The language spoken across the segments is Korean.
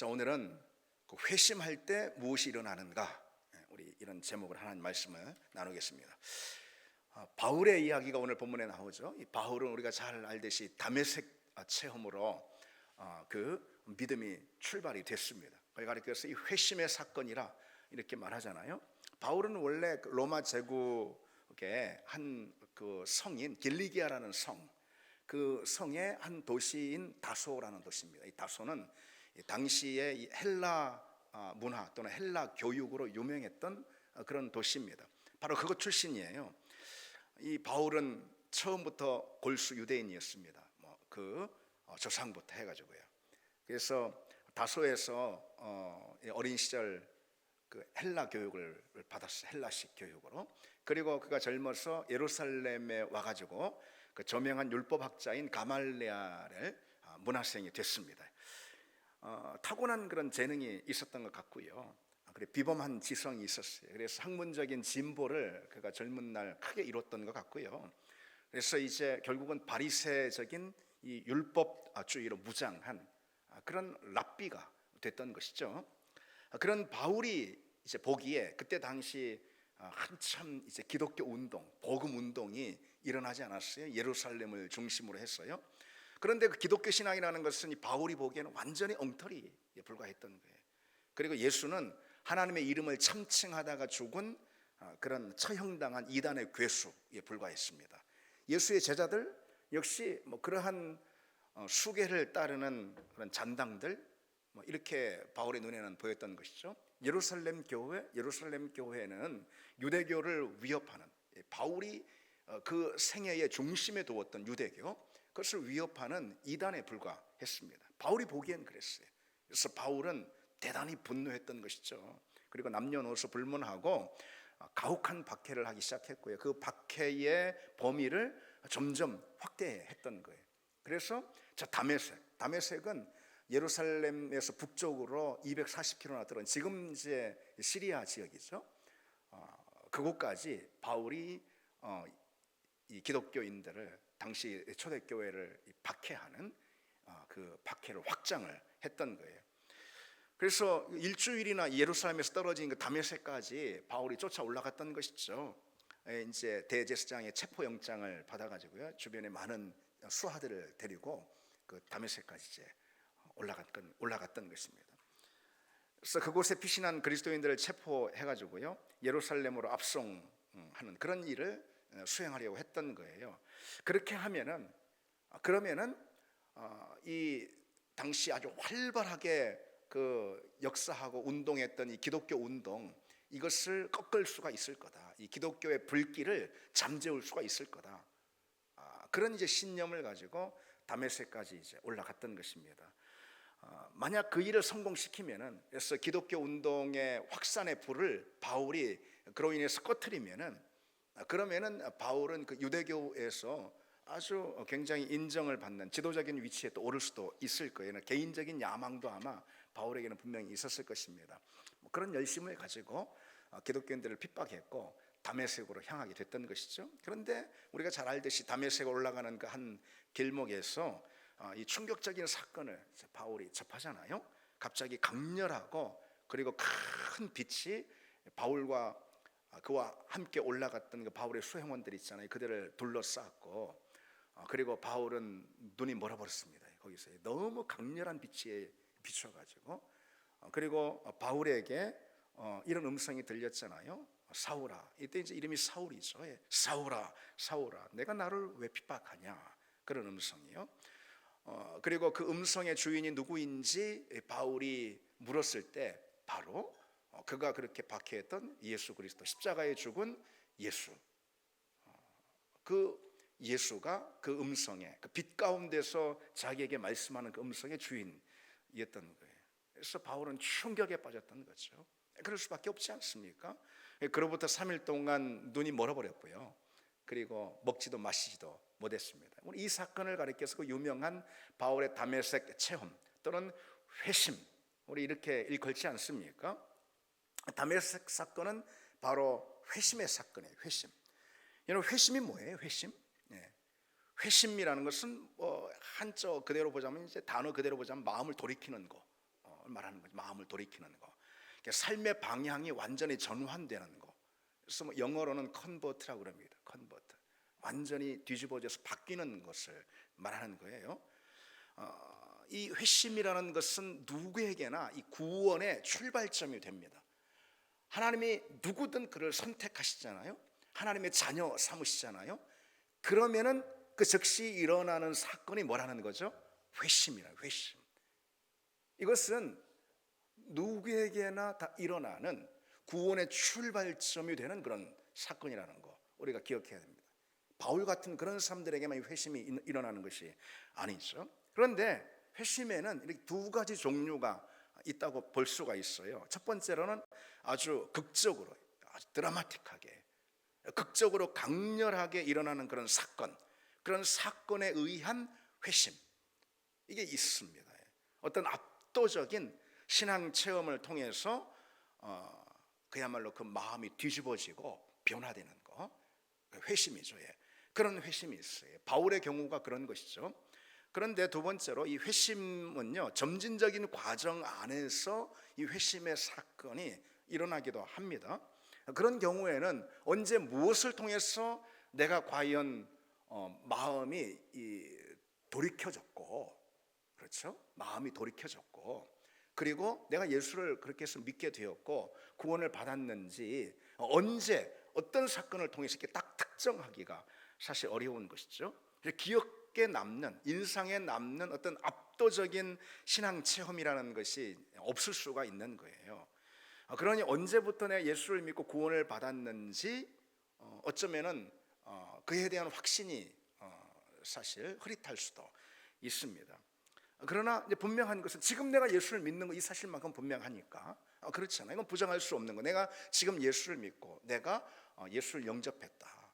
자, 오늘은 그 회심할 때 무엇이 일어나는가, 우리 이런 제목을 하나님 말씀을 나누겠습니다. 바울의 이야기가 오늘 본문에 나오죠. 이 바울은 우리가 잘 알듯이 다메섹 체험으로 그 믿음이 출발이 됐습니다. 그래서 이 회심의 사건이라 이렇게 말하잖아요. 바울은 원래 로마 제국의 한 그 성인 길리기아라는 성, 그 성의 한 도시인 다소라는 도시입니다. 이 다소는 당시에 이 헬라 문화 또는 헬라 교육으로 유명했던 그런 도시입니다. 바로 그것 출신이에요. 이 바울은 처음부터 골수 유대인이었습니다. 그 조상부터 해가지고요. 그래서 다소에서 어린 시절 그 헬라 교육을 받았어요. 헬라식 교육으로. 그리고 그가 젊어서 예루살렘에 와가지고 그 저명한 율법학자인 가말리엘의 문화생이 됐습니다. 타고난 그런 재능이 있었던 것 같고요. 그리고 비범한 지성이 있었어요. 그래서 학문적인 진보를 그가 젊은 날 크게 이뤘던 것 같고요. 그래서 이제 결국은 바리새적인 이 율법주의로 무장한 그런 랍비가 됐던 것이죠. 그런 바울이 이제 보기에 그때 당시 한참 이제 기독교 운동, 복음 운동이 일어나지 않았어요. 예루살렘을 중심으로 했어요. 그런데 그 기독교 신앙이라는 것은 이 바울이 보기에는 완전히 엉터리에 불과했던 거예요. 그리고 예수는 하나님의 이름을 참칭하다가 죽은 그런 처형당한 이단의 괴수에 불과했습니다. 예수의 제자들 역시 그러한 수계를 따르는 그런 잔당들, 이렇게 바울의 눈에는 보였던 것이죠. 예루살렘 교회는 유대교를 위협하는, 바울이 그 생애의 중심에 두었던 유대교, 그것을 위협하는 이단에 불과했습니다. 바울이 보기엔 그랬어요. 그래서 바울은 대단히 분노했던 것이죠. 그리고 남녀노소 불문하고 가혹한 박해를 하기 시작했고요. 그 박해의 범위를 점점 확대했던 거예요. 그래서 저 다메섹은 예루살렘에서 북쪽으로 240km나 떨어진 지금 이제 시리아 지역이죠. 그곳까지 바울이 이 기독교인들을, 당시 초대교회를 박해하는 그 박해를 확장을 했던 거예요. 그래서 일주일이나 예루살렘에서 떨어진 그 다메섹까지 바울이 쫓아 올라갔던 것이죠. 이제 대제사장의 체포영장을 받아가지고요, 주변에 많은 수하들을 데리고 그 다메섹까지 이제 올라갔던 것입니다. 그래서 그곳에 피신한 그리스도인들을 체포해가지고요, 예루살렘으로 압송하는 그런 일을 수행하려고 했던 거예요. 그렇게 하면은 그러면은 이 당시 아주 활발하게 그 역사하고 운동했던 이 기독교 운동, 이것을 꺾을 수가 있을 거다. 이 기독교의 불길을 잠재울 수가 있을 거다. 그런 이제 신념을 가지고 다메섹까지 이제 올라갔던 것입니다. 만약 그 일을 성공시키면은, 그래서 기독교 운동의 확산의 불을 바울이 그로 인해서 꺼트리면은, 그러면은 바울은 그 유대교에서 아주 굉장히 인정을 받는 지도적인 위치에 또 오를 수도 있을 거예요. 개인적인 야망도 아마 바울에게는 분명히 있었을 것입니다. 그런 열심을 가지고 기독교인들을 핍박했고 다메섹으로 향하게 됐던 것이죠. 그런데 우리가 잘 알듯이 다메섹에 올라가는 그 한 길목에서 이 충격적인 사건을 바울이 접하잖아요. 갑자기 강렬하고 그리고 큰 빛이 바울과 그와 함께 올라갔던 그 바울의 수행원들 있잖아요. 그들을 둘러쌌고, 그리고 바울은 눈이 멀어버렸습니다. 거기서 너무 강렬한 빛에 비춰가지고, 그리고 바울에게 이런 음성이 들렸잖아요. 사울아, 이때 이제 이름이 사울이죠. 사울아, 사울아, 내가 나를 왜 핍박하냐, 그런 음성이요. 그리고 그 음성의 주인이 누구인지 바울이 물었을 때 바로 그가 그렇게 박해했던 예수 그리스도, 십자가에 죽은 예수, 그 예수가 그 음성의, 그 빛 가운데서 자기에게 말씀하는 그 음성의 주인이었던 거예요. 그래서 바울은 충격에 빠졌던 거죠. 그럴 수밖에 없지 않습니까? 그로부터 3일 동안 눈이 멀어버렸고요. 그리고 먹지도 마시지도 못했습니다. 이 사건을 가리켜서 그 유명한 바울의 다메섹 체험 또는 회심, 우리 이렇게 일컬지 않습니까? 다메섹 사건은 바로 회심의 사건이에요. 회심. 여러분, 회심이 뭐예요? 회심? 회심이라는 것은 한자 그대로 보자면, 이제 단어 그대로 보자면 마음을 돌이키는 거, 말하는 거죠. 마음을 돌이키는 거. 그러니까 삶의 방향이 완전히 전환되는 거. 그래서 뭐 영어로는 컨버트라고 그럽니다. 컨버트. 완전히 뒤집어져서 바뀌는 것을 말하는 거예요. 이 회심이라는 것은 누구에게나 이 구원의 출발점이 됩니다. 하나님이 누구든 그를 선택하시잖아요. 하나님의 자녀 삼으시잖아요. 그러면은 그 즉시 일어나는 사건이 뭐라는 거죠? 회심이라. 회심. 이것은 누구에게나 다 일어나는 구원의 출발점이 되는 그런 사건이라는 거 우리가 기억해야 됩니다. 바울 같은 그런 사람들에게만 회심이 일어나는 것이 아니죠. 그런데 회심에는 이렇게 두 가지 종류가 있다고 볼 수가 있어요. 첫 번째로는 아주 극적으로, 아주 드라마틱하게, 극적으로 강렬하게 일어나는 그런 사건, 그런 사건에 의한 회심, 이게 있습니다. 어떤 압도적인 신앙 체험을 통해서 그야말로 그 마음이 뒤집어지고 변화되는 거, 회심이죠. 그런 회심이 있어요. 바울의 경우가 그런 것이죠. 그런데 두 번째로 이 회심은요, 점진적인 과정 안에서 이 회심의 사건이 일어나기도 합니다. 그런 경우에는 언제 무엇을 통해서 내가 과연 마음이 돌이켜졌고, 그렇죠? 마음이 돌이켜졌고, 그리고 내가 예수를 그렇게 해서 믿게 되었고 구원을 받았는지 언제 어떤 사건을 통해서 이렇게 딱 특정하기가 사실 어려운 것이죠. 기억에 남는, 인상에 남는 어떤 압도적인 신앙 체험이라는 것이 없을 수가 있는 거예요. 그러니 언제부터 내가 예수를 믿고 구원을 받았는지 어쩌면은 그에 대한 확신이 사실 흐릿할 수도 있습니다. 그러나 이제 분명한 것은 지금 내가 예수를 믿는 거 이 사실만큼 분명하니까 그렇잖아요. 이건 부정할 수 없는 거. 내가 지금 예수를 믿고 내가 예수를 영접했다.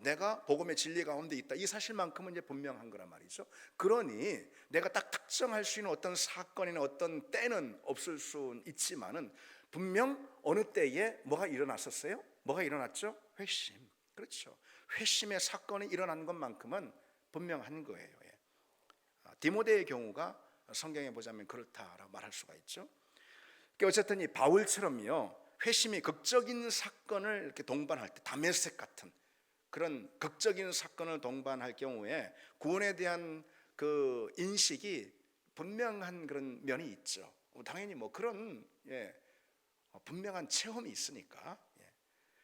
내가 복음의 진리 가운데 있다. 이 사실만큼은 이제 분명한 거란 말이죠. 그러니 내가 딱 특정할 수 있는 어떤 사건이나 어떤 때는 없을 수는 있지만은 분명 어느 때에 뭐가 일어났었어요? 뭐가 일어났죠? 회심. 그렇죠. 회심의 사건이 일어난 것만큼은 분명한 거예요. 디모데의 경우가 성경에 보자면 그렇다라고 말할 수가 있죠. 어쨌든 이 바울처럼요, 회심이 극적인 사건을 이렇게 동반할 때, 다메섹 같은 그런 극적인 사건을 동반할 경우에 구원에 대한 그 인식이 분명한 그런 면이 있죠. 당연히 뭐 그런 분명한 체험이 있으니까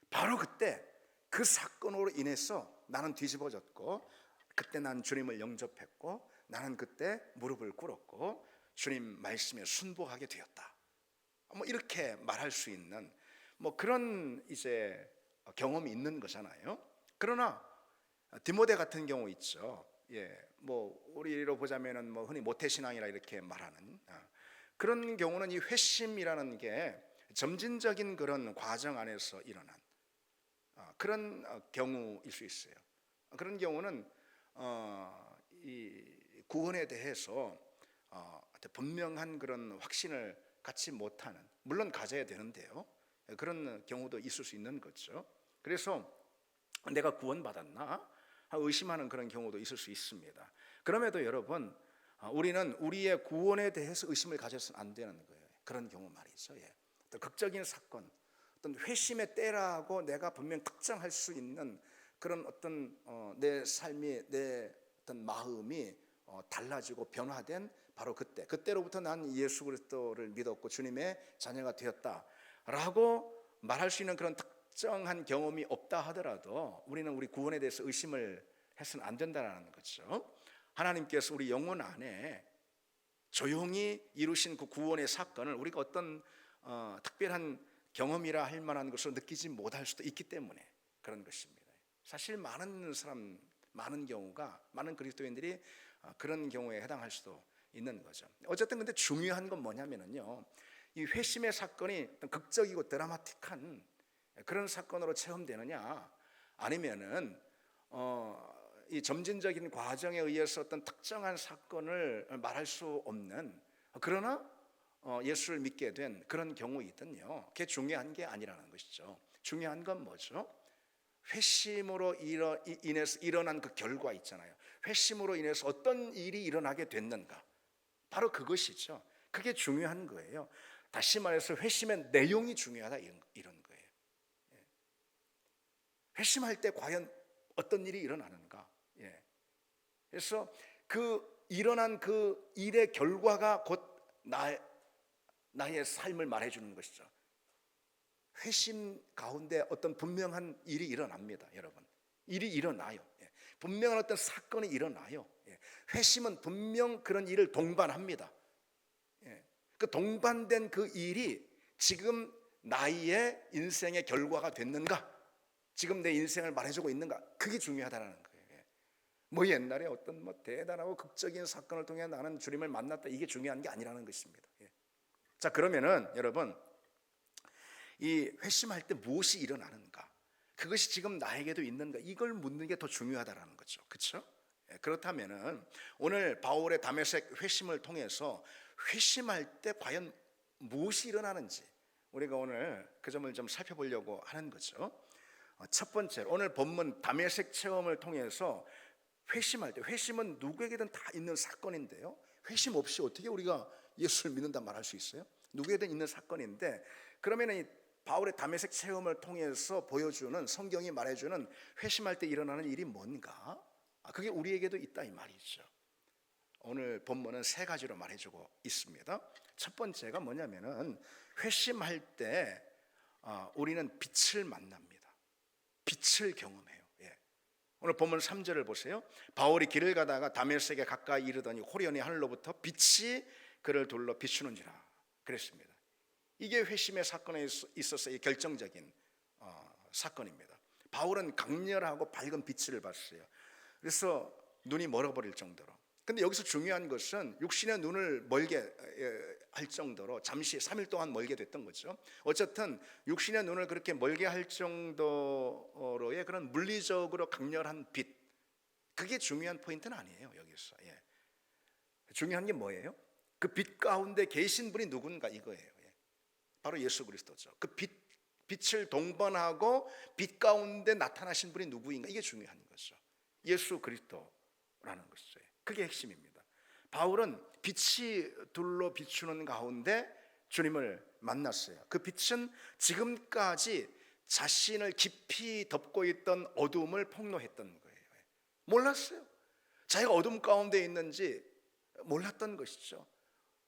바로 그때 그 사건으로 인해서 나는 뒤집어졌고, 그때 난 주님을 영접했고, 나는 그때 무릎을 꿇었고 주님 말씀에 순복하게 되었다. 뭐 이렇게 말할 수 있는 뭐 그런 이제 경험이 있는 거잖아요. 그러나 디모데 같은 경우 있죠. 뭐 우리로 보자면은 뭐 흔히 모태신앙이라 이렇게 말하는 그런 경우는 이 회심이라는 게 점진적인 그런 과정 안에서 일어난 그런 경우일 수 있어요. 그런 경우는 이 구원에 대해서 분명한 그런 확신을 갖지 못하는, 물론 가져야 되는데요, 그런 경우도 있을 수 있는 거죠. 그래서 내가 구원받았나 의심하는 그런 경우도 있을 수 있습니다. 그럼에도 여러분, 우리는 우리의 구원에 대해서 의심을 가져서는 안 되는 거예요. 그런 경우 말이죠. 어떤 극적인 사건, 어떤 회심의 때라고 내가 분명 특정할 수 있는 그런 어떤 내 삶이, 내 어떤 마음이 달라지고 변화된 바로 그때로부터 난 예수 그리스도를 믿었고 주님의 자녀가 되었다라고 말할 수 있는 그런 특정한 경험이 없다 하더라도 우리는 우리 구원에 대해서 의심을 해서는 안 된다는 거죠. 하나님께서 우리 영혼 안에 조용히 이루신 그 구원의 사건을 우리가 어떤 특별한 경험이라 할 만한 것으로 느끼지 못할 수도 있기 때문에 그런 것입니다. 사실 많은 경우가, 많은 그리스도인들이 그런 경우에 해당할 수도 있는 거죠. 어쨌든 근데 중요한 건 뭐냐면요, 이 회심의 사건이 극적이고 드라마틱한 그런 사건으로 체험되느냐, 아니면은 이 점진적인 과정에 의해서 어떤 특정한 사건을 말할 수 없는, 그러나 예수를 믿게 된 그런 경우이든요, 그게 중요한 게 아니라는 것이죠. 중요한 건 뭐죠? 회심으로 인해서 일어난 그 결과 있잖아요. 회심으로 인해서 어떤 일이 일어나게 됐는가, 바로 그것이죠. 그게 중요한 거예요. 다시 말해서 회심의 내용이 중요하다, 이런 거예요. 회심할 때 과연 어떤 일이 일어나는가? 그래서 일어난 그 일의 결과가 곧 나의 삶을 말해주는 것이죠. 회심 가운데 어떤 분명한 일이 일어납니다, 여러분. 일이 일어나요. 분명한 어떤 사건이 일어나요. 회심은 분명 그런 일을 동반합니다. 그 동반된 그 일이 지금 나의 인생의 결과가 됐는가? 지금 내 인생을 말해주고 있는가? 그게 중요하다는 거예요. 뭐 옛날에 어떤 대단하고 극적인 사건을 통해 나는 주님을 만났다, 이게 중요한 게 아니라는 것입니다. 자, 그러면은 여러분, 이 회심할 때 무엇이 일어나는가? 그것이 지금 나에게도 있는가? 이걸 묻는 게 더 중요하다는 거죠. 그렇죠? 그렇다면은 오늘 바울의 다메섹 회심을 통해서 회심할 때 과연 무엇이 일어나는지 우리가 오늘 그 점을 좀 살펴보려고 하는 거죠. 첫 번째, 오늘 본문 다메섹 체험을 통해서 회심할 때, 회심은 누구에게든 다 있는 사건인데요, 회심 없이 어떻게 우리가 예수를 믿는다 말할 수 있어요? 누구에게든 있는 사건인데, 그러면 이 바울의 다메섹 체험을 통해서 보여주는, 성경이 말해주는 회심할 때 일어나는 일이 뭔가? 그게 우리에게도 있다, 이 말이죠. 오늘 본문은 세 가지로 말해주고 있습니다. 첫 번째가 뭐냐면은, 회심할 때 우리는 빛을 만납니다. 빛을 경험해요. 오늘 본문 3절을 보세요. 바울이 길을 가다가 다메섹에 가까이 이르더니 호련히 하늘로부터 빛이 그를 둘러 비추는지라 그랬습니다. 이게 회심의 사건에 있어서의 결정적인 사건입니다. 바울은 강렬하고 밝은 빛을 봤어요. 그래서 눈이 멀어버릴 정도로. 근데 여기서 중요한 것은 육신의 눈을 멀게 할 정도로, 잠시 3일 동안 멀게 됐던 거죠. 어쨌든 육신의 눈을 그렇게 멀게 할 정도로의 그런 물리적으로 강렬한 빛, 그게 중요한 포인트는 아니에요. 여기서 중요한 게 뭐예요? 그 빛 가운데 계신 분이 누군가, 이거예요. 바로 예수 그리스도죠. 그 빛을 동반하고 빛 가운데 나타나신 분이 누구인가, 이게 중요한 거죠. 예수 그리스도라는 것이죠. 그게 핵심입니다. 바울은 빛이 둘러 비추는 가운데 주님을 만났어요. 그 빛은 지금까지 자신을 깊이 덮고 있던 어둠을 폭로했던 거예요. 몰랐어요. 자기가 어둠 가운데 있는지 몰랐던 것이죠.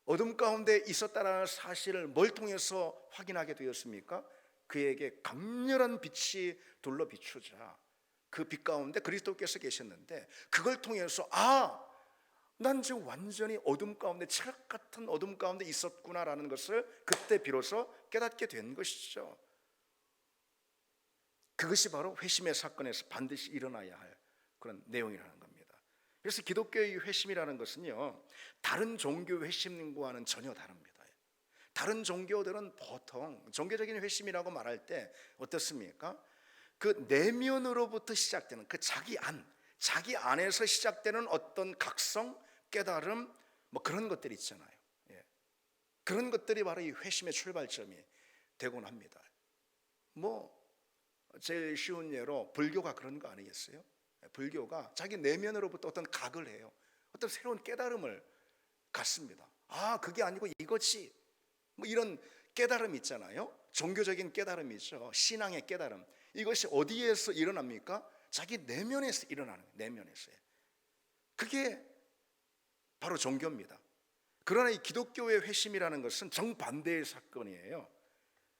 어둠 가운데 있었다는 사실을 뭘 통해서 확인하게 되었습니까? 그에게 강렬한 빛이 둘러 비추자 그 빛 가운데 그리스도께서 계셨는데, 그걸 통해서 난 지금 완전히 어둠 가운데, 칠흑 같은 어둠 가운데 있었구나라는 것을 그때 비로소 깨닫게 된 것이죠. 그것이 바로 회심의 사건에서 반드시 일어나야 할 그런 내용이라는 겁니다. 그래서 기독교의 회심이라는 것은요, 다른 종교 회심과는 전혀 다릅니다. 다른 종교들은 보통 종교적인 회심이라고 말할 때 어떻습니까? 그 내면으로부터 시작되는 그 자기 안에서 시작되는 어떤 각성, 깨달음, 뭐 그런 것들이 있잖아요. 그런 것들이 바로 이 회심의 출발점이 되곤 합니다. 뭐 제일 쉬운 예로 불교가 그런 거 아니겠어요? 불교가 자기 내면으로부터 어떤 각을 해요. 어떤 새로운 깨달음을 갖습니다. 그게 아니고 이거지, 뭐 이런 깨달음이 있잖아요. 종교적인 깨달음이죠. 신앙의 깨달음. 이것이 어디에서 일어납니까? 자기 내면에서 일어나는 거예요. 내면에서요. 그게 바로 종교입니다. 그러나 이 기독교의 회심이라는 것은 정반대의 사건이에요.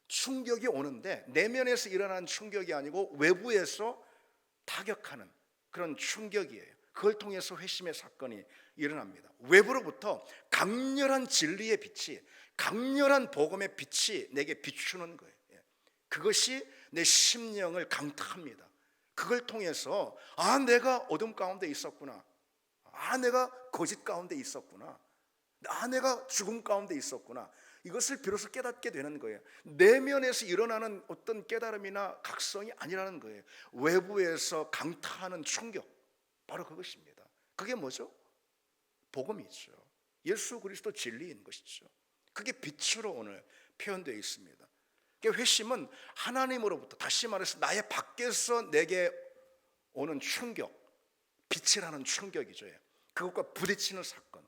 충격이 오는데 내면에서 일어나는 충격이 아니고 외부에서 타격하는 그런 충격이에요. 그걸 통해서 회심의 사건이 일어납니다. 외부로부터 강렬한 진리의 빛이, 강렬한 복음의 빛이 내게 비추는 거예요. 그것이 내 심령을 강타합니다. 그걸 통해서 내가 어둠 가운데 있었구나, 내가 거짓 가운데 있었구나, 내가 죽음 가운데 있었구나, 이것을 비로소 깨닫게 되는 거예요. 내면에서 일어나는 어떤 깨달음이나 각성이 아니라는 거예요. 외부에서 강타하는 충격, 바로 그것입니다. 그게 뭐죠? 복음이죠. 예수 그리스도 진리인 것이죠. 그게 빛으로 오늘 표현되어 있습니다. 회심은 하나님으로부터, 다시 말해서 나의 밖에서 내게 오는 충격, 빛이라는 충격이죠. 그것과 부딪히는 사건,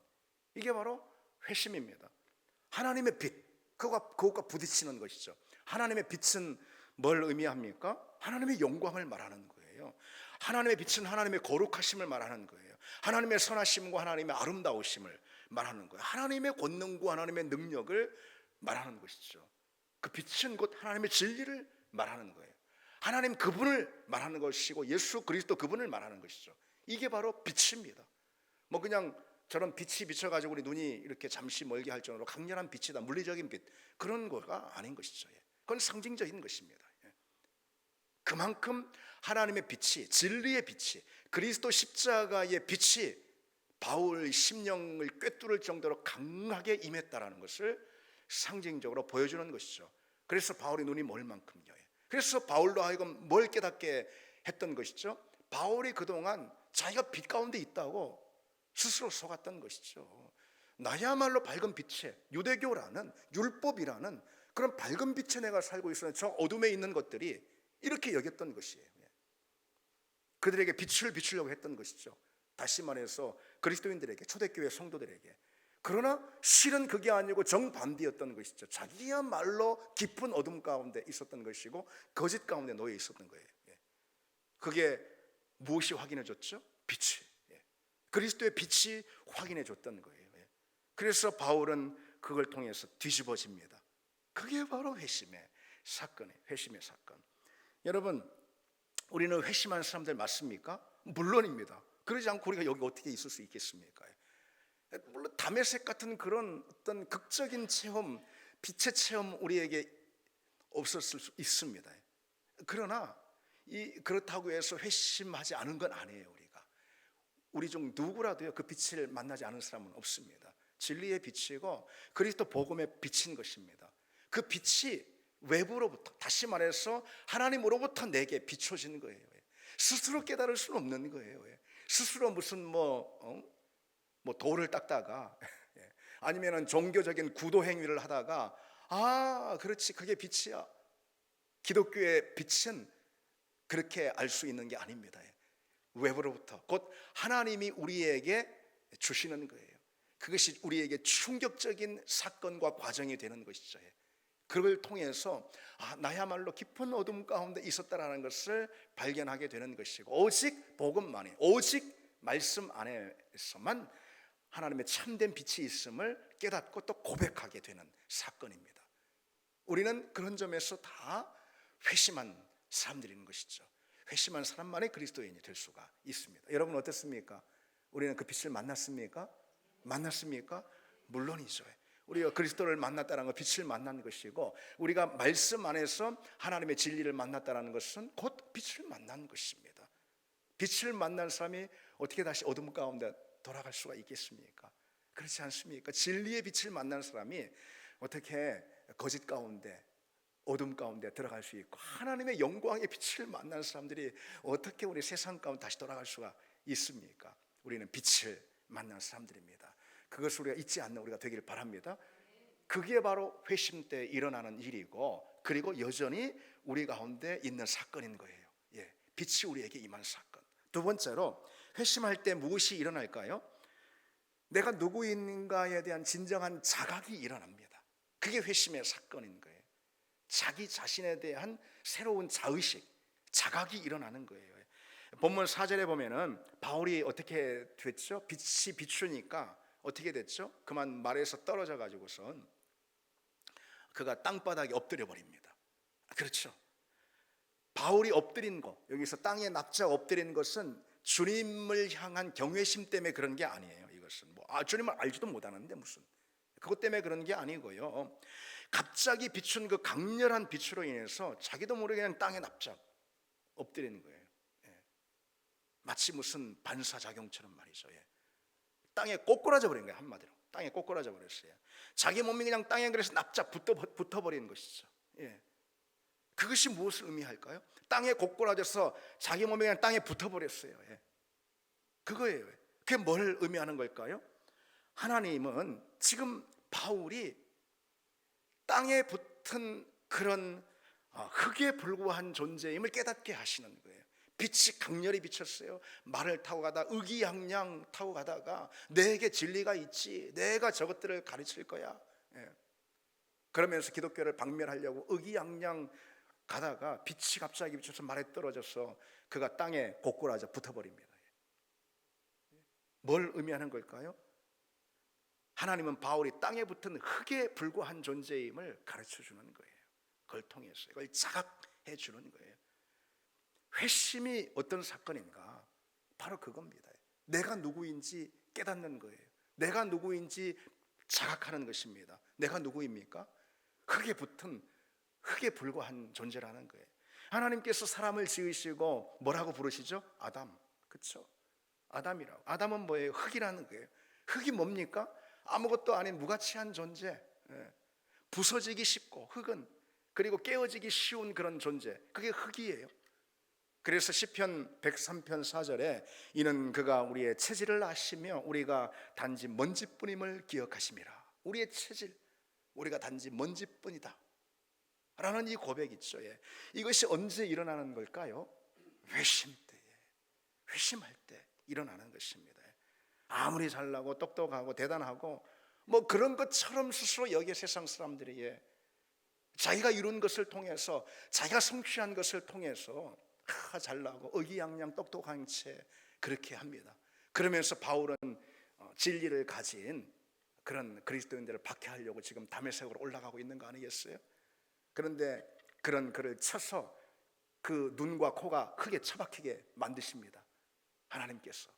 이게 바로 회심입니다. 하나님의 빛, 그것과 부딪히는 것이죠. 하나님의 빛은 뭘 의미합니까? 하나님의 영광을 말하는 거예요. 하나님의 빛은 하나님의 거룩하심을 말하는 거예요. 하나님의 선하심과 하나님의 아름다우심을 말하는 거예요. 하나님의 권능과 하나님의 능력을 말하는 것이죠. 그 빛은 곧 하나님의 진리를 말하는 거예요. 하나님 그분을 말하는 것이고 예수 그리스도 그분을 말하는 것이죠. 이게 바로 빛입니다. 뭐 그냥 저런 빛이 비춰가지고 우리 눈이 이렇게 잠시 멀게 할 정도로 강렬한 빛이다, 물리적인 빛, 그런 거가 아닌 것이죠. 그건 상징적인 것입니다. 그만큼 하나님의 빛이, 진리의 빛이, 그리스도 십자가의 빛이 바울 심령을 꿰뚫을 정도로 강하게 임했다라는 것을 상징적으로 보여주는 것이죠. 그래서 바울의 눈이 멀 만큼요. 그래서 바울로 하여금 뭘 깨닫게 했던 것이죠. 바울이 그동안 자기가 빛 가운데 있다고 스스로 속았던 것이죠. 나야말로 밝은 빛에, 유대교라는, 율법이라는 그런 밝은 빛에 내가 살고 있었는데 저 어둠에 있는 것들이 이렇게 여겼던 것이에요. 그들에게 빛을 비추려고 했던 것이죠. 다시 말해서 그리스도인들에게, 초대교회 성도들에게. 그러나 실은 그게 아니고 정반대였던 것이죠. 자기야말로 깊은 어둠 가운데 있었던 것이고 거짓 가운데 놓여 있었던 거예요. 그게 무엇이 확인해 줬죠? 빛이. 그리스도의 빛이 확인해 줬던 거예요. 그래서 바울은 그걸 통해서 뒤집어집니다. 그게 바로 회심의 사건이에요. 회심의 사건. 여러분, 우리는 회심한 사람들 맞습니까? 물론입니다. 그러지 않고 우리가 여기 어떻게 있을 수 있겠습니까? 물론 다메섹 같은 그런 어떤 극적인 체험, 빛의 체험 우리에게 없었을 수 있습니다. 그러나 그렇다고 해서 회심하지 않은 건 아니에요. 우리 중 누구라도요 그 빛을 만나지 않은 사람은 없습니다. 진리의 빛이고 그리스도 복음의 빛인 것입니다. 그 빛이 외부로부터, 다시 말해서 하나님으로부터 내게 비춰지는 거예요. 스스로 깨달을 수는 없는 거예요. 스스로 무슨 뭐 돌을 닦다가 아니면은 종교적인 구도 행위를 하다가 그렇지, 그게 빛이야. 기독교의 빛은 그렇게 알 수 있는 게 아닙니다. 외부로부터, 곧 하나님이 우리에게 주시는 거예요. 그것이 우리에게 충격적인 사건과 과정이 되는 것이죠. 그걸 통해서 나야말로 깊은 어둠 가운데 있었다라는 것을 발견하게 되는 것이고, 오직 복음만이, 오직 말씀 안에서만 하나님의 참된 빛이 있음을 깨닫고 또 고백하게 되는 사건입니다. 우리는 그런 점에서 다 회심한 사람들인 것이죠. 회심한 사람만이 그리스도인이 될 수가 있습니다. 여러분 어떻습니까? 우리는 그 빛을 만났습니까? 만났습니까? 물론이죠. 우리가 그리스도를 만났다는 건 빛을 만난 것이고, 우리가 말씀 안에서 하나님의 진리를 만났다는 것은 곧 빛을 만난 것입니다. 빛을 만난 사람이 어떻게 다시 어둠 가운데 돌아갈 수가 있겠습니까? 그렇지 않습니까? 진리의 빛을 만난 사람이 어떻게 거짓 가운데, 어둠 가운데 들어갈 수 있고, 하나님의 영광의 빛을 만난 사람들이 어떻게 우리 세상 가운데 다시 돌아갈 수가 있습니까? 우리는 빛을 만난 사람들입니다. 그것을 우리가 잊지 않는 우리가 되기를 바랍니다. 그게 바로 회심 때 일어나는 일이고, 그리고 여전히 우리 가운데 있는 사건인 거예요. 빛이 우리에게 임한 사건. 두 번째로, 회심할 때 무엇이 일어날까요? 내가 누구인가에 대한 진정한 자각이 일어납니다. 그게 회심의 사건인 거예요. 자기 자신에 대한 새로운 자의식, 자각이 일어나는 거예요. 본문 4절에 보면은 바울이 어떻게 됐죠? 빛이 비추니까 어떻게 됐죠? 그만 말에서 떨어져 가지고선 그가 땅바닥에 엎드려 버립니다. 그렇죠. 바울이 엎드린 것, 여기서 땅에 납작 엎드린 것은 주님을 향한 경외심 때문에 그런 게 아니에요. 이것은 주님을 알지도 못하는데 무슨 그것 때문에 그런 게 아니고요. 갑자기 비춘 그 강렬한 빛으로 인해서 자기도 모르게 그냥 땅에 납작 엎드리는 거예요. 마치 무슨 반사작용처럼 말이죠. 땅에 꼬꾸라져 버린 거예요. 한마디로 땅에 꼬꾸라져 버렸어요. 자기 몸이 그냥 땅에 그래서 납작 붙어버린 것이죠. 그것이 무엇을 의미할까요? 땅에 꼬꾸라져서 자기 몸이 그냥 땅에 붙어버렸어요. 그거예요. 그게 뭘 의미하는 걸까요? 하나님은 지금 바울이 땅에 붙은 그런 흙에 불과한 존재임을 깨닫게 하시는 거예요. 빛이 강렬히 비쳤어요. 말을 타고 가다 의기양양 타고 가다가 내게 진리가 있지, 내가 저것들을 가르칠 거야, 예. 그러면서 기독교를 박멸하려고 의기양양 가다가 빛이 갑자기 비쳐서 말에 떨어져서 그가 땅에 고꾸라져 붙어버립니다. 뭘 의미하는 걸까요? 하나님은 바울이 땅에 붙은 흙에 불과한 존재임을 가르쳐 주는 거예요. 그걸 통해서 이걸 자각해 주는 거예요. 회심이 어떤 사건인가? 바로 그겁니다. 내가 누구인지 깨닫는 거예요. 내가 누구인지 자각하는 것입니다. 내가 누구입니까? 흙에 붙은 흙에 불과한 존재라는 거예요. 하나님께서 사람을 지으시고 뭐라고 부르시죠? 아담. 그렇죠? 아담이라고. 아담은 뭐예요? 흙이라는 거예요. 흙이 뭡니까? 아무것도 아닌 무가치한 존재. 부서지기 쉽고 흙은, 그리고 깨어지기 쉬운 그런 존재, 그게 흙이에요. 그래서 시편 103편 4절에 이는 그가 우리의 체질을 아시며 우리가 단지 먼지뿐임을 기억하심이라. 우리의 체질, 우리가 단지 먼지뿐이다 라는 이 고백이 있죠. 이것이 언제 일어나는 걸까요? 회심 때에, 회심할 때 일어나는 것입니다. 아무리 잘나고 똑똑하고 대단하고 뭐 그런 것처럼 스스로 여기에 세상 사람들이 자기가 이룬 것을 통해서, 자기가 성취한 것을 통해서 잘나고 의기양양 똑똑한 채 그렇게 합니다. 그러면서 바울은 진리를 가진 그런 그리스도인들을 박해하려고 지금 다메섹으로 올라가고 있는 거 아니겠어요? 그런데 그런 그를 쳐서 그 눈과 코가 크게 처박히게 만드십니다. 하나님께서.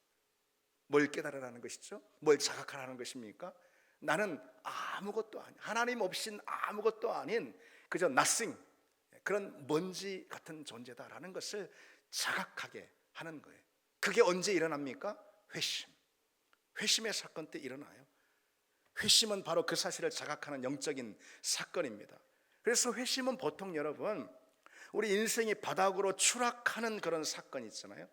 뭘 깨달으라는 것이죠? 뭘 자각하라는 것입니까? 나는 아무것도 아닌, 하나님 없인 아무것도 아닌 그저 nothing, 그런 먼지 같은 존재다라는 것을 자각하게 하는 거예요. 그게 언제 일어납니까? 회심. 회심의 사건 때 일어나요. 회심은 바로 그 사실을 자각하는 영적인 사건입니다. 그래서 회심은 보통 여러분, 우리 인생이 바닥으로 추락하는 그런 사건이 있잖아요.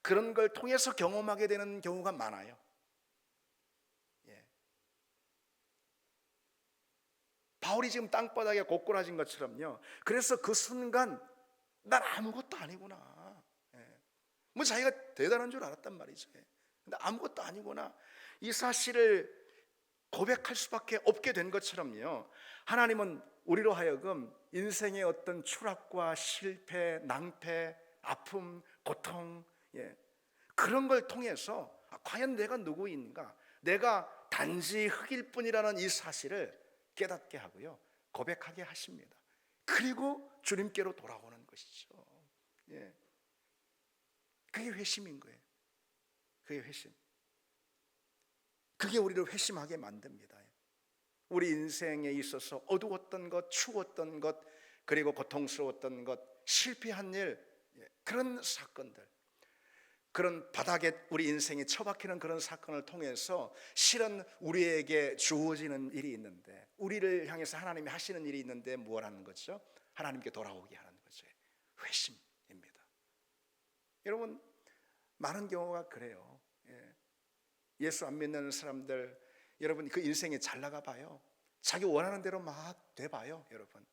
그런 걸 통해서 경험하게 되는 경우가 많아요. 바울이 지금 땅바닥에 고꾸라진 것처럼요. 그래서 그 순간 난 아무것도 아니구나. 뭐 자기가 대단한 줄 알았단 말이죠. 근데 아무것도 아니구나. 이 사실을 고백할 수밖에 없게 된 것처럼요. 하나님은 우리로 하여금 인생의 어떤 추락과 실패, 낭패, 아픔, 고통, 그런 걸 통해서 과연 내가 누구인가? 내가 단지 흙일 뿐이라는 이 사실을 깨닫게 하고요, 고백하게 하십니다. 그리고 주님께로 돌아오는 것이죠. 그게 회심인 거예요. 그게 회심. 그게 우리를 회심하게 만듭니다. 우리 인생에 있어서 어두웠던 것, 추웠던 것, 그리고 고통스러웠던 것, 실패한 일, 그런 사건들, 그런 바닥에 우리 인생이 처박히는 그런 사건을 통해서 실은 우리에게 주어지는 일이 있는데, 우리를 향해서 하나님이 하시는 일이 있는데 뭘 하는 거죠? 하나님께 돌아오게 하는 거죠. 회심입니다. 여러분, 많은 경우가 그래요. 예수 안 믿는 사람들, 여러분 그 인생에 잘 나가 봐요. 자기 원하는 대로 막 돼봐요. 여러분,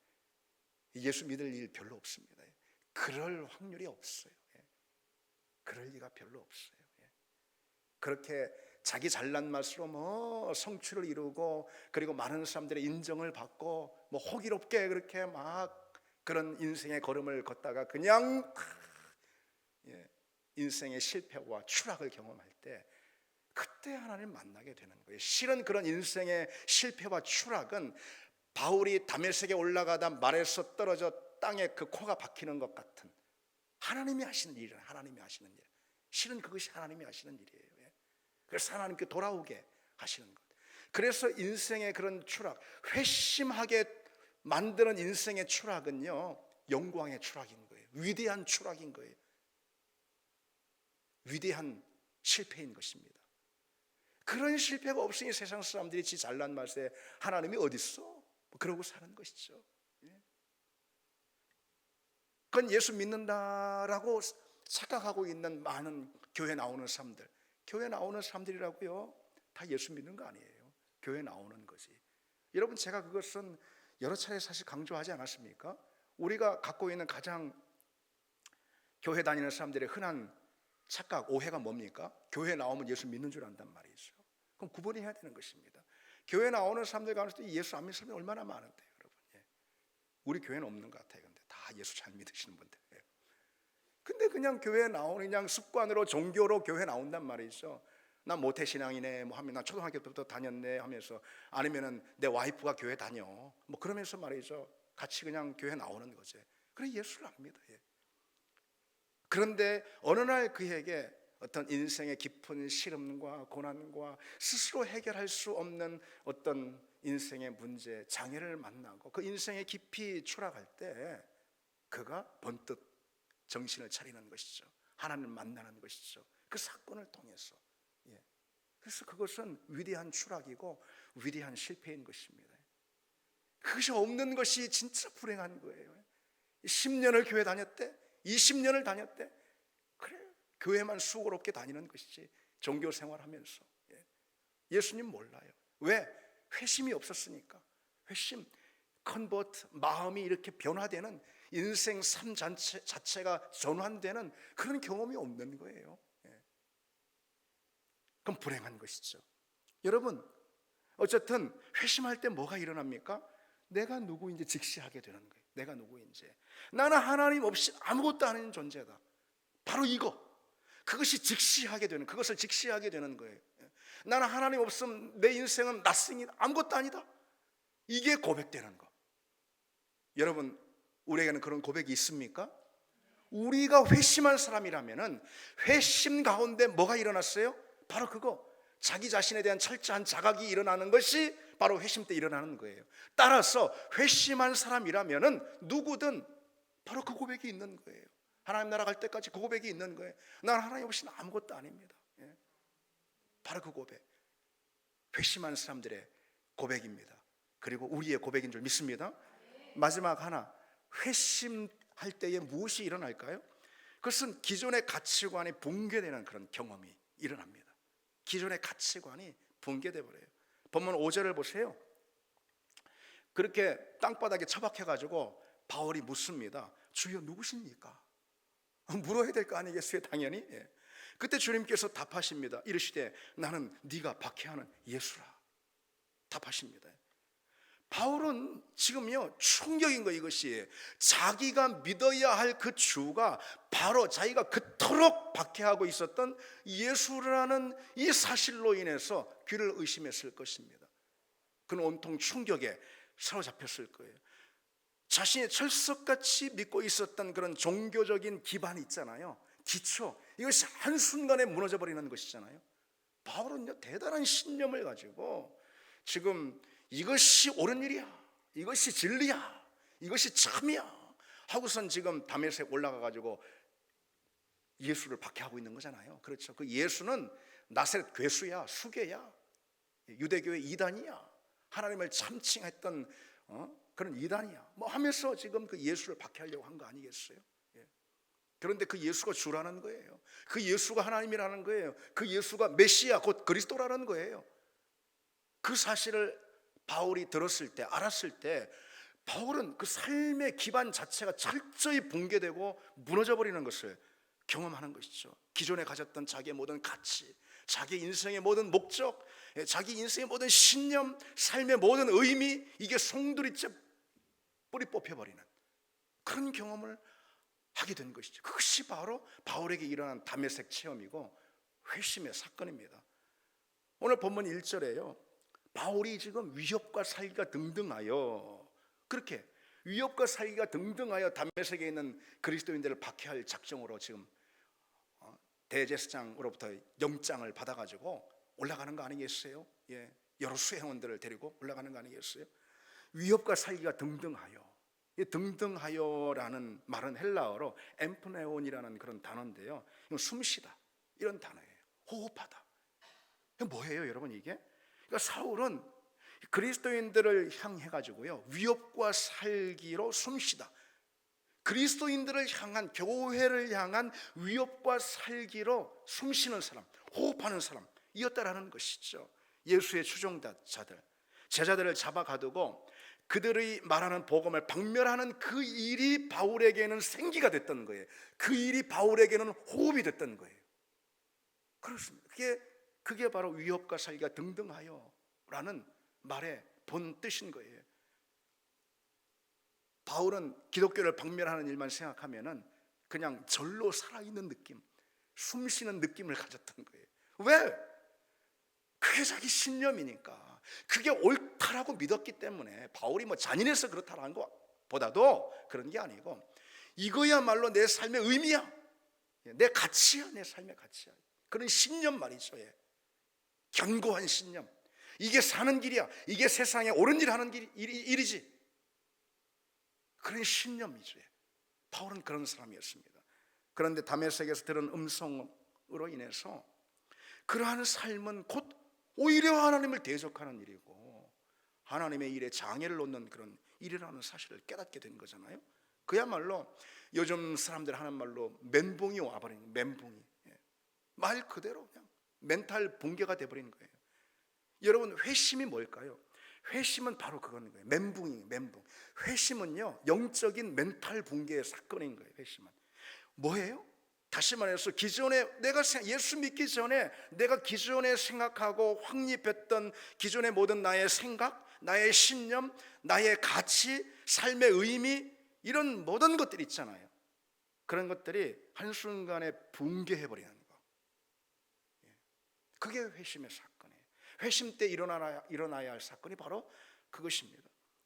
예수 믿을 일 별로 없습니다. 그럴 확률이 없어요. 그럴 리가 별로 없어요. 그렇게 자기 잘난 맛으로 뭐 성취를 이루고, 그리고 많은 사람들의 인정을 받고, 뭐 호기롭게 그렇게 막 그런 인생의 걸음을 걷다가 그냥 인생의 실패와 추락을 경험할 때, 그때 하나님을 만나게 되는 거예요. 실은 그런 인생의 실패와 추락은 바울이 다메섹에 올라가다 말에서 떨어져 땅에 그 코가 박히는 것 같은 하나님이 하시는 일이에요. 하나님이 하시는 일. 실은 그것이 하나님이 하시는 일이에요. 그래서 하나님께 돌아오게 하시는 것. 그래서 인생의 그런 추락, 회심하게 만드는 인생의 추락은요, 영광의 추락인 거예요. 위대한 추락인 거예요. 위대한 실패인 것입니다. 그런 실패가 없으니 세상 사람들이 지 잘난 맛에 하나님이 어디 있어? 그러고 사는 것이죠. 그건 예수 믿는다라고 착각하고 있는 많은 교회 나오는 사람들, 교회 나오는 사람들이라고요, 다 예수 믿는 거 아니에요. 교회 나오는 거지. 여러분, 제가 그것은 여러 차례 사실 강조하지 않았습니까? 우리가 갖고 있는 가장 교회 다니는 사람들의 흔한 착각, 오해가 뭡니까? 교회 나오면 예수 믿는 줄 안단 말이죠. 그럼 구분해야 되는 것입니다. 교회 나오는 사람들 가운데도 예수 안 믿는 사람이 얼마나 많은데요, 여러분. 우리 교회는 없는 것 같아요. 근데 다 예수 잘 믿으시는 분들. 근데 그냥 교회 나오는 그냥 습관으로 종교로 교회 나온단 말이죠. 나 모태신앙이네 뭐 하면 나 초등학교 때부터 다녔네 하면서, 아니면은 내 와이프가 교회 다녀 뭐 그러면서 말이죠, 같이 그냥 교회 나오는 거지. 그래 예수를 안 믿어. 그런데 어느 날 그에게 어떤 인생의 깊은 시름과 고난과 스스로 해결할 수 없는 어떤 인생의 문제, 장애를 만나고 그 인생에 깊이 추락할 때 그가 번뜩 정신을 차리는 것이죠. 하나님을 만나는 것이죠. 그 사건을 통해서. 그래서 그것은 위대한 추락이고 위대한 실패인 것입니다. 그것이 없는 것이 진짜 불행한 거예요. 10년을 교회 다녔대, 20년을 다녔대. 그래, 교회만 수고롭게 다니는 것이지 종교 생활하면서. 예수님 몰라요. 왜? 회심이 없었으니까. 회심, 컨버트, 마음이 이렇게 변화되는, 인생 삶 자체가 전환되는 그런 경험이 없는 거예요. 그럼 불행한 것이죠. 여러분, 어쨌든 회심할 때 뭐가 일어납니까? 내가 누구인지 직시하게 되는 거예요. 내가 누구인지. 나는 하나님 없이 아무것도 아닌 존재다. 바로 이거. 그것이 직시하게 되는, 그것을 직시하게 되는 거예요. 나는 하나님 없으면 내 인생은 nothing이다, 아무것도 아니다. 이게 고백되는 거. 여러분, 우리에게는 그런 고백이 있습니까? 우리가 회심한 사람이라면은 회심 가운데 뭐가 일어났어요? 바로 그거, 자기 자신에 대한 철저한 자각이 일어나는 것이 바로 회심 때 일어나는 거예요. 따라서 회심한 사람이라면은 누구든 바로 그 고백이 있는 거예요. 하나님 나라 갈 때까지 그 고백이 있는 거예요. 나는 하나님 없이는 아무것도 아닙니다. 바로 그 고백, 회심한 사람들의 고백입니다. 그리고 우리의 고백인 줄 믿습니다. 마지막 하나, 회심할 때에 무엇이 일어날까요? 그것은 기존의 가치관이 붕괴되는 그런 경험이 일어납니다. 기존의 가치관이 붕괴돼 버려요. 본문 5절을 보세요. 그렇게 땅바닥에 처박혀가지고 바울이 묻습니다. 주여 누구십니까? 물어야 될 거 아니겠어요, 당연히. 그때 주님께서 답하십니다. 이르시되 나는 네가 박해하는 예수라. 답하십니다. 바울은 지금요 충격인 거, 이것이 자기가 믿어야 할 그 주가 바로 자기가 그토록 박해하고 있었던 예수라는 이 사실로 인해서 귀를 의심했을 것입니다. 그는 온통 충격에 사로잡혔을 거예요. 자신이 철석같이 믿고 있었던 그런 종교적인 기반이 있잖아요, 기초, 이것이 한순간에 무너져 버리는 것이잖아요. 바울은요 대단한 신념을 가지고 지금 이것이 옳은 일이야, 이것이 진리야, 이것이 참이야 하고선 지금 다메섹 올라가 가지고 예수를 박해하고 있는 거잖아요. 그렇죠. 그 예수는 나사렛 괴수야, 수괴야, 유대교의 이단이야, 하나님을 참칭했던 그런 이단이야 뭐 하면서 지금 그 예수를 박해하려고 한 거 아니겠어요? 그런데 그 예수가 주라는 거예요. 그 예수가 하나님이라는 거예요. 그 예수가 메시아 곧 그리스도라는 거예요. 그 사실을 바울이 들었을 때, 알았을 때, 바울은 그 삶의 기반 자체가 철저히 붕괴되고 무너져 버리는 것을 경험하는 것이죠. 기존에 가졌던 자기의 모든 가치, 자기 인생의 모든 목적, 자기 인생의 모든 신념, 삶의 모든 의미, 이게 송두리째 뿌리 뽑혀버리는 그런 경험을 하게 된 것이죠. 그것이 바로 바울에게 일어난 다메섹 체험이고 회심의 사건입니다. 오늘 본문 1절에요 바울이 지금 위협과 살기가 등등하여, 그렇게 위협과 살기가 등등하여 다메섹에 있는 그리스도인들을 박해할 작정으로 지금 대제사장으로부터 영장을 받아가지고 올라가는 거 아니겠어요? 여러 수행원들을 데리고 올라가는 거 아니겠어요? 위협과 살기가 등등하여, 이 등등하여라는 말은 헬라어로 엠프네온이라는 그런 단어인데요, 이건 숨쉬다 이런 단어예요. 호흡하다. 이게 뭐예요, 여러분? 이게 그러니까 사울은 그리스도인들을 향해 가지고요 위협과 살기로 숨쉬다, 그리스도인들을 향한, 교회를 향한 위협과 살기로 숨쉬는 사람, 호흡하는 사람 이었다라는 것이죠. 예수의 추종자들, 제자들을 잡아가두고 그들의 말하는 복음을 박멸하는 그 일이 바울에게는 생기가 됐던 거예요. 그 일이 바울에게는 호흡이 됐던 거예요. 그렇습니다. 그게 바로 위협과 살기가 등등하여라는 말의 본 뜻인 거예요. 바울은 기독교를 박멸하는 일만 생각하면은 그냥 절로 살아있는 느낌, 숨쉬는 느낌을 가졌던 거예요. 왜? 그게 자기 신념이니까, 그게 옳다라고 믿었기 때문에. 바울이 뭐 잔인해서 그렇다라는 것보다도 그런 게 아니고, 이거야말로 내 삶의 의미야, 내 가치야, 내 삶의 가치야. 그런 신념 말이죠. 견고한 신념. 이게 사는 길이야, 이게 세상에 옳은 일 하는 일이지. 그런 신념이죠. 바울은 그런 사람이었습니다. 그런데 다메섹에서 들은 음성으로 인해서 그러한 삶은 곧 오히려 하나님을 대적하는 일이고 하나님의 일에 장애를 놓는 그런 일이라는 사실을 깨닫게 된 거잖아요. 그야말로 요즘 사람들 하는 말로 멘붕이 와버린 거예요. 멘붕이. 말 그대로 그냥 멘탈 붕괴가 돼버리는 거예요. 여러분, 회심이 뭘까요? 회심은 바로 그거는 거예요. 멘붕이에요. 멘붕. 회심은요, 영적인 멘탈 붕괴의 사건인 거예요. 회심은 뭐예요? 다시 말해서 기존에 내가 예수 믿기 전에 내가 기존에 생각하고 확립했던 기존의 모든 나의 생각, 나의 신념, 나의 가치, 삶의 의미, 이런 모든 것들이 있잖아요. 그런 것들이 한순간에 붕괴해버리는 거. 그게 회심의 사건이에요. 회심 때 일어나야 할 사건이 바로 그것입니다.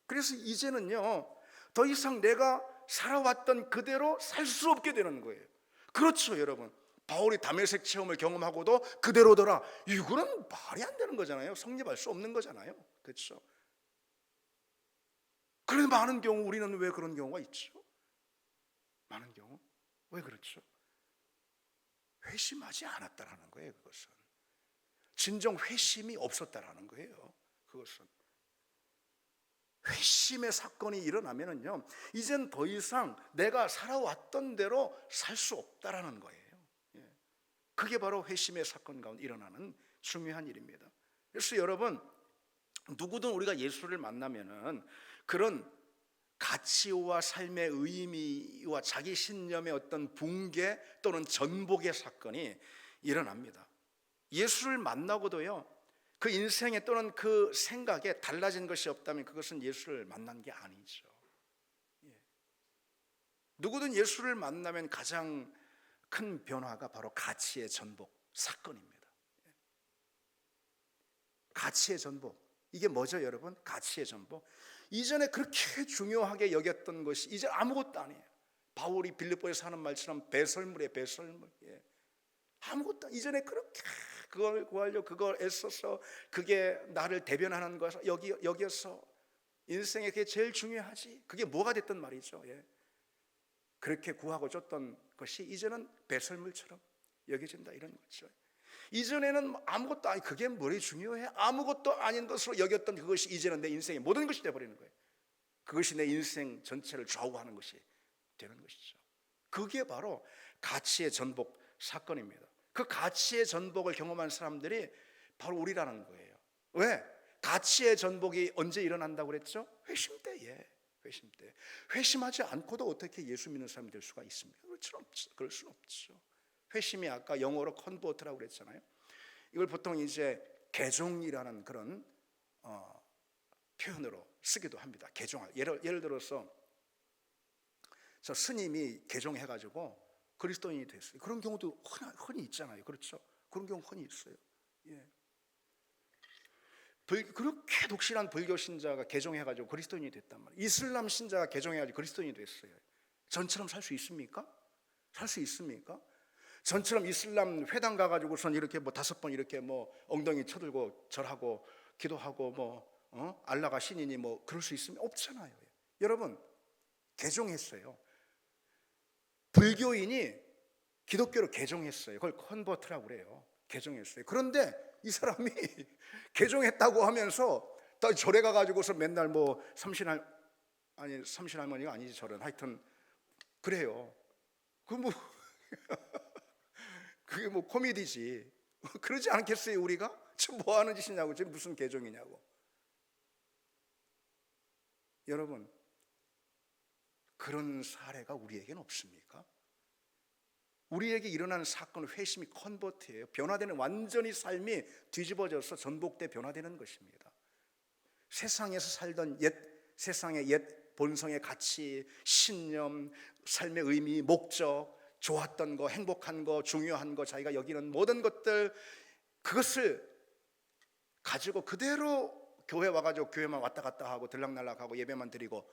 그래서 이제는요, 더 이상 내가 살아왔던 그대로 살 수 없게 되는 거예요. 그렇죠, 여러분. 바울이 다메섹 체험을 경험하고도 그대로더라, 이거는 말이 안 되는 거잖아요. 성립할 수 없는 거잖아요. 그렇죠. 그런데 많은 경우 우리는 왜 그런 경우가 있죠? 많은 경우 왜 그렇죠? 회심하지 않았다라는 거예요. 그것은 진정 회심이 없었다라는 거예요. 그것은 회심의 사건이 일어나면은요, 이젠 더 이상 내가 살아왔던 대로 살 수 없다라는 거예요. 그게 바로 회심의 사건 가운데 일어나는 중요한 일입니다. 그래서 여러분, 누구든 우리가 예수를 만나면은 그런 가치와 삶의 의미와 자기 신념의 어떤 붕괴 또는 전복의 사건이 일어납니다. 예수를 만나고도요, 그 인생에 또는 그 생각에 달라진 것이 없다면 그것은 예수를 만난 게 아니죠. 누구든 예수를 만나면 가장 큰 변화가 바로 가치의 전복 사건입니다. 가치의 전복, 이게 뭐죠, 여러분? 가치의 전복. 이전에 그렇게 중요하게 여겼던 것이 이제 아무것도 아니에요. 바울이 빌립보에서 하는 말처럼 배설물이에요. 배설물. 아무것도, 이전에 그렇게 그걸 구하려고 그걸 애써서 그게 나를 대변하는 것을 여기서 인생에 그게 제일 중요하지, 그게 뭐가 됐든 말이죠. 그렇게 구하고 쫓던 것이 이제는 배설물처럼 여겨진다, 이런 거죠. 이전에는 아무것도 아니, 그게 뭐리 중요해? 아무것도 아닌 것으로 여겼던 그것이 이제는 내 인생의 모든 것이 되어버리는 거예요. 그것이 내 인생 전체를 좌우하는 것이 되는 것이죠. 그게 바로 가치의 전복 사건입니다. 그 가치의 전복을 경험한 사람들이 바로 우리라는 거예요. 왜? 가치의 전복이 언제 일어난다고 그랬죠? 회심 때에. 회심 때. 회심하지 않고도 어떻게 예수 믿는 사람이 될 수가 있습니까? 그럴 수는 없죠. 회심이 아까 영어로 컨버트라고 그랬잖아요. 이걸 보통 이제 개종이라는 그런 표현으로 쓰기도 합니다. 개종할. 예를 들어서 저 스님이 개종해가지고 그리스도인이 됐어요. 그런 경우도 흔히 있잖아요. 그렇죠? 그런 경우 흔히 있어요. 그렇게 독실한 불교 신자가 개종해가지고 그리스도인이 됐단 말이에요. 이슬람 신자가 개종해가지고 그리스도인이 됐어요. 전처럼 살 수 있습니까? 살 수 있습니까? 전처럼 이슬람 회당 가가지고선 이렇게 뭐 5번 이렇게 뭐 엉덩이 쳐들고 절하고 기도하고 뭐 알라가 신이니 뭐 그럴 수 있으면 없잖아요. 여러분, 개종했어요. 불교인이 기독교로 개종했어요. 그걸 컨버트라고 그래요. 개종했어요. 그런데 이 사람이 개종했다고 하면서 또 절에 가가지고서 맨날 뭐 삼신할머니가 아니지, 절은 하여튼 그래요. 그게 뭐 코미디지. 그러지 않겠어요, 우리가? 지금 뭐 하는 짓이냐고, 지금 무슨 개종이냐고. 여러분, 그런 사례가 우리에게는 없습니까? 우리에게 일어나는 사건은 회심이 컨버트예요. 변화되는, 완전히 삶이 뒤집어져서 전복돼 변화되는 것입니다. 세상에서 살던 세상의 옛 본성의 가치, 신념, 삶의 의미, 목적, 좋았던 거, 행복한 거, 중요한 거, 자기가 여기는 모든 것들, 그것을 가지고 그대로 교회 와가지고 교회만 왔다 갔다 하고 들락날락하고 예배만 드리고,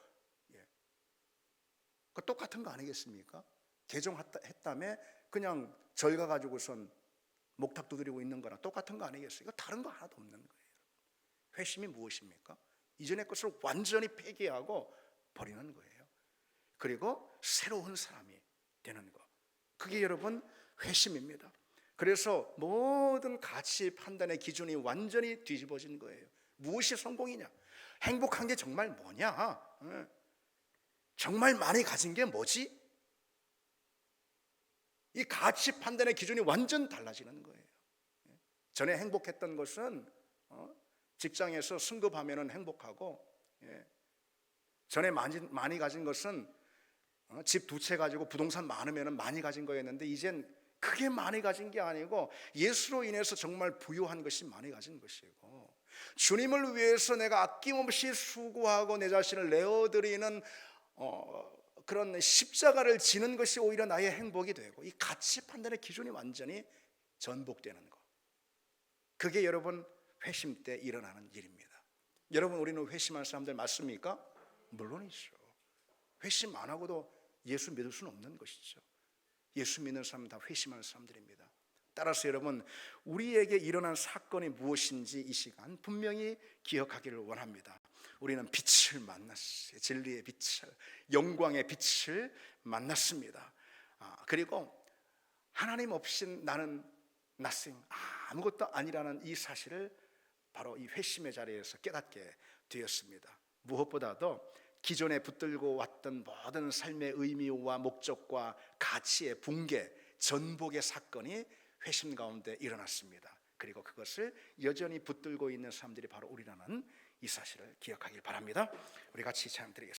그 똑같은 거 아니겠습니까? 개종했다며 그냥 절 가가지고선 목탁 두드리고 있는 거랑 똑같은 거 아니겠어요? 이거 다른 거 하나도 없는 거예요. 회심이 무엇입니까? 이전의 것을 완전히 폐기하고 버리는 거예요. 그리고 새로운 사람이 되는 거, 그게 여러분 회심입니다. 그래서 모든 가치 판단의 기준이 완전히 뒤집어진 거예요. 무엇이 성공이냐? 행복한 게 정말 뭐냐? 정말 많이 가진 게 뭐지? 이 가치 판단의 기준이 완전 달라지는 거예요. 전에 행복했던 것은 직장에서 승급하면 행복하고, 전에 많이 가진 것은 집 2채 가지고 부동산 많으면 많이 가진 거였는데, 이젠 그게 많이 가진 게 아니고 예수로 인해서 정말 부유한 것이 많이 가진 것이고, 주님을 위해서 내가 아낌없이 수고하고 내 자신을 내어드리는 그런 십자가를 지는 것이 오히려 나의 행복이 되고, 이 가치 판단의 기준이 완전히 전복되는 것, 그게 여러분 회심 때 일어나는 일입니다. 여러분, 우리는 회심한 사람들 맞습니까? 물론이죠. 회심 안 하고도 예수 믿을 수는 없는 것이죠. 예수 믿는 사람은 다 회심하는 사람들입니다. 따라서 여러분, 우리에게 일어난 사건이 무엇인지 이 시간 분명히 기억하기를 원합니다. 우리는 빛을 만났어요. 진리의 빛을, 영광의 빛을 만났습니다. 그리고 하나님 없이 나는 nothing, 아무것도 아니라는 이 사실을 바로 이 회심의 자리에서 깨닫게 되었습니다. 무엇보다도 기존에 붙들고 왔던 모든 삶의 의미와 목적과 가치의 붕괴, 전복의 사건이 회심 가운데 일어났습니다. 그리고 그것을 여전히 붙들고 있는 사람들이 바로 우리라는 이 사실을 기억하길 바랍니다. 우리 같이 찬양 드리겠습니다.